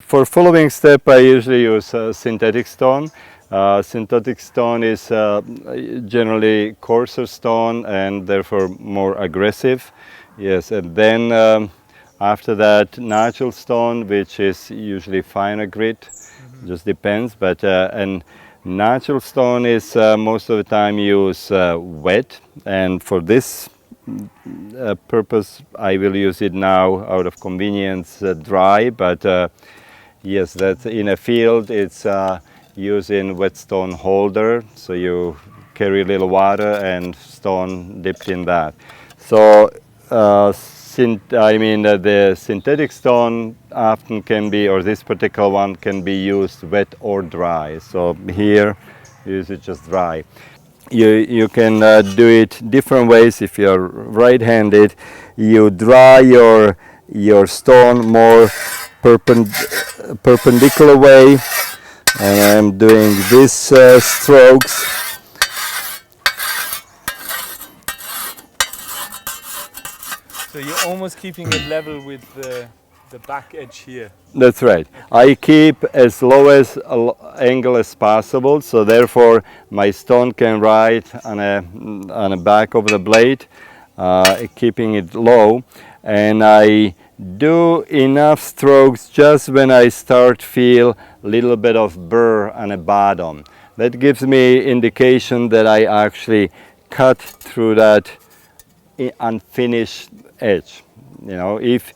For following step, I usually use synthetic stone. Synthetic stone is generally coarser stone and therefore more aggressive. Yes, and then after that, natural stone, which is usually finer grit, just depends. But and natural stone is most of the time used wet, and for this purpose, I will use it now out of convenience dry. But yes, that's in a field. It's using whetstone holder, so you carry a little water and stone dipped in that. So the synthetic stone often can be, or this particular one can be used wet or dry. So here, use it just dry. You can do it different ways. If you're right-handed, you dry your stone more perpendicular way, and I'm doing these strokes. So you're almost keeping it level with the back edge here. That's right. I keep as low as angle as possible, so therefore my stone can ride on the back of the blade, keeping it low, and I do enough strokes just when I start feel a little bit of burr on the bottom. That gives me indication that I actually cut through that unfinished edge. You know, if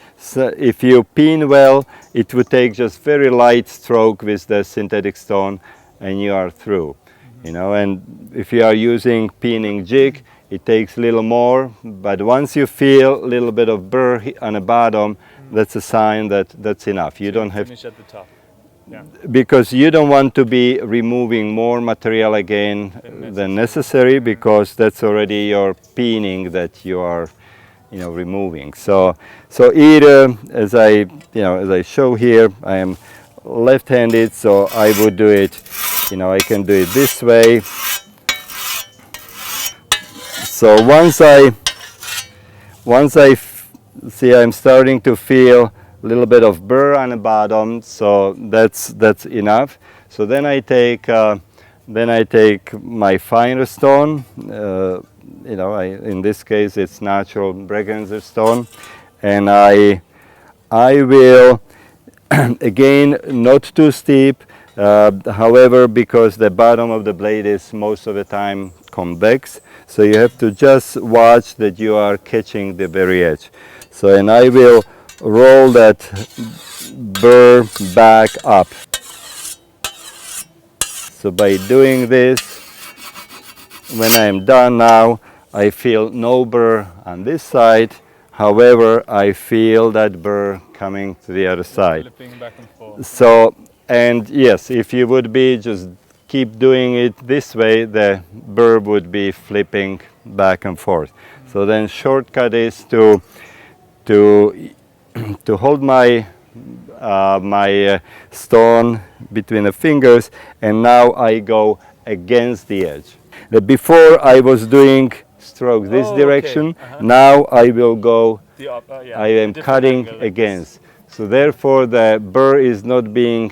you pin well, it would take just very light stroke with the synthetic stone and you are through. You know, and if you are using pinning jig, it takes a little more, but once you feel a little bit of burr on the bottom, that's a sign that that's enough. You don't have finish at the top. Yeah. Because you don't want to be removing more material again than necessary, because that's already your pinning that you are, you know, removing. So either, as I show here, I am left-handed, so I would do it, you know, I can do it this way. So once I see I'm starting to feel a little bit of burr on the bottom, so that's enough. So then I take my finer stone. You know, in this case it's natural Bregenzer stone, and I will again not too steep. However, because the bottom of the blade is most of the time convex, so you have to just watch that you are catching the very edge. So, and I will roll that burr back up. So by doing this, when I am done now, I feel no burr on this side. However, I feel that burr coming to the other side. Flipping back and forth. So, and yes, if you would be just keep doing it this way, the burr would be flipping back and forth. So then shortcut is to hold my stone between the fingers, and now I go against the edge. Before I was doing stroke this direction, now I will go, I am cutting against. So therefore the burr is not being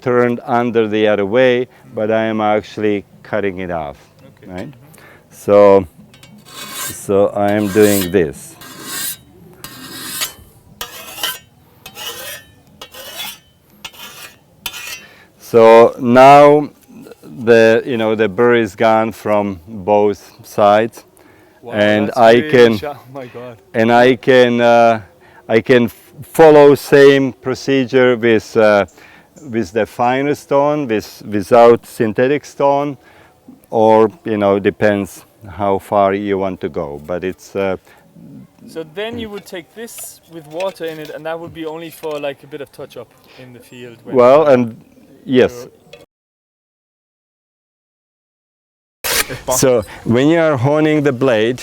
turned under the other way, but I am actually cutting it off, right? So I am doing this. So now the burr is gone from both sides. Wow, and I can follow same procedure with the finer stone, without synthetic stone, or depends how far you want to go. But it's so then you would take this with water in it, and that would be only for like a bit of touch up in the field. Well, and yes. So when you are honing the blade,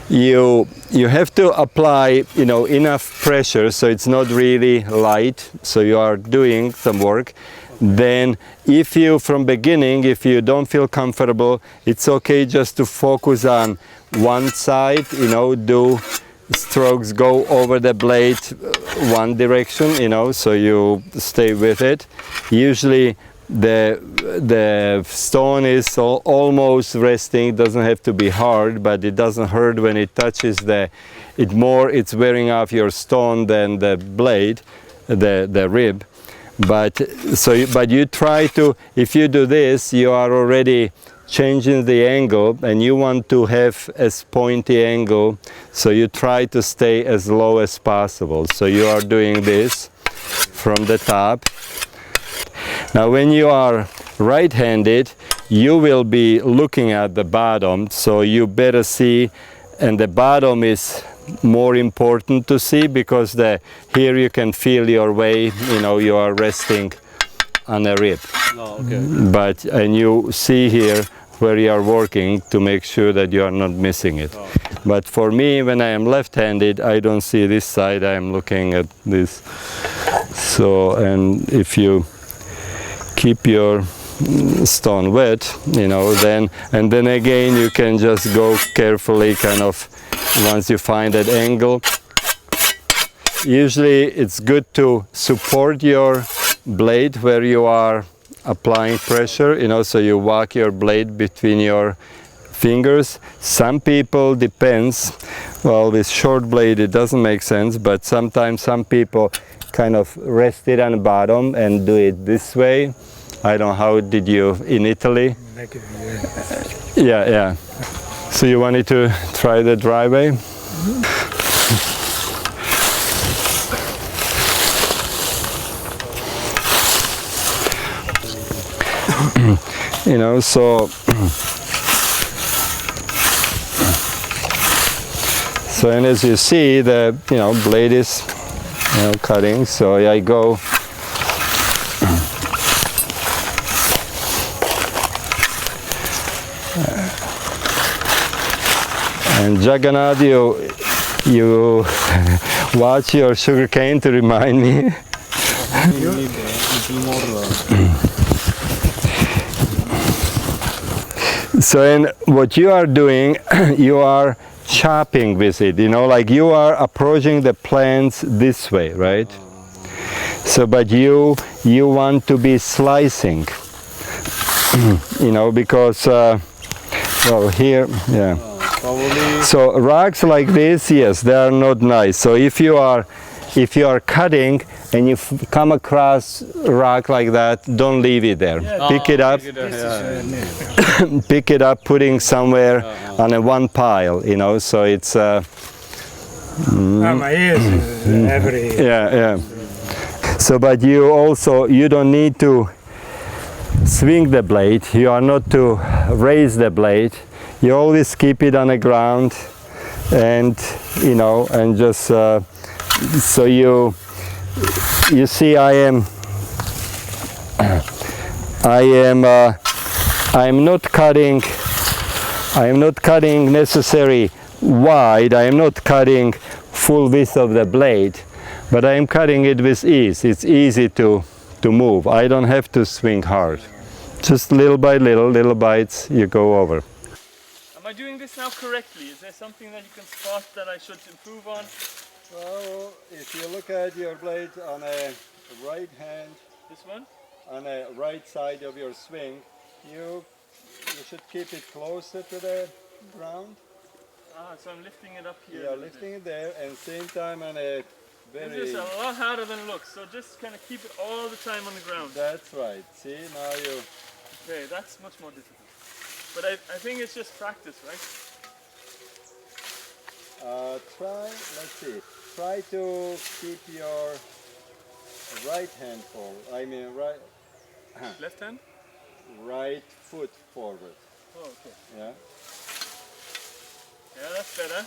you have to apply enough pressure so it's not really light, so you are doing some work. Then if you from beginning, if you don't feel comfortable, it's okay just to focus on one side, do strokes go over the blade one direction, you know, so you stay with it. Usually the stone is almost resting, doesn't have to be hard, but it doesn't hurt when it touches it's wearing off your stone than the blade, the rib. But you try to, if you do this, you are already changing the angle, and you want to have as pointy angle, so you try to stay as low as possible. So you are doing this from the top. Now when you are right-handed, you will be looking at the bottom, so you better see, and the bottom is more important to see, because here you can feel your way, you know, you are resting on a rib. Oh, okay. And you see here where you are working to make sure that you are not missing it. Oh. But for me, when I am left-handed, I don't see this side, I am looking at this. So, and if you keep your stone wet, you know, and then again you can just go carefully, kind of, once you find that angle. Usually it's good to support your blade where you are applying pressure, you know, so you walk your blade between your fingers. Some people, depends, well, with short blade it doesn't make sense, but sometimes some people kind of rest it on the bottom and do it this way. I don't know, how did you in Italy? Yeah. So you wanted to try the dry way? You know, so and as you see, the blade is cutting, so I go and Jagannath, you watch your sugar cane to remind me. So, and what you are doing, you are chopping with it, you know, like you are approaching the plants this way, right? So, but you want to be slicing, you know, because, well, here, yeah. So rocks like this, yes, they are not nice. So if you are cutting and you come across a rock like that, don't leave it there. Yeah. Pick it up, pick it up, putting somewhere on a one pile, you know. So it's. My ears every. Yeah. So, but you don't need to swing the blade. You are not to raise the blade. You always keep it on the ground, and and just so you see, I am not cutting necessarily wide. I am not cutting full width of the blade, but I am cutting it with ease. It's easy to move. I don't have to swing hard. Just little by little bites, you go over. Am I doing this now correctly? Is there something that you can spot that I should improve on? Well, if you look at your blade on a right hand, this one, on the right side of your swing, you should keep it closer to the ground. Ah, so I'm lifting it up here. Yeah, lifting it there, and same time on a very... This is a lot harder than it looks, so just kind of keep it all the time on the ground. That's right. See, now you... Okay, that's much more difficult. But I think it's just practice, right? Let's see. Try to keep your right hand forward. I mean, right... Left hand? Right foot forward. Oh, okay. Yeah. Yeah, that's better.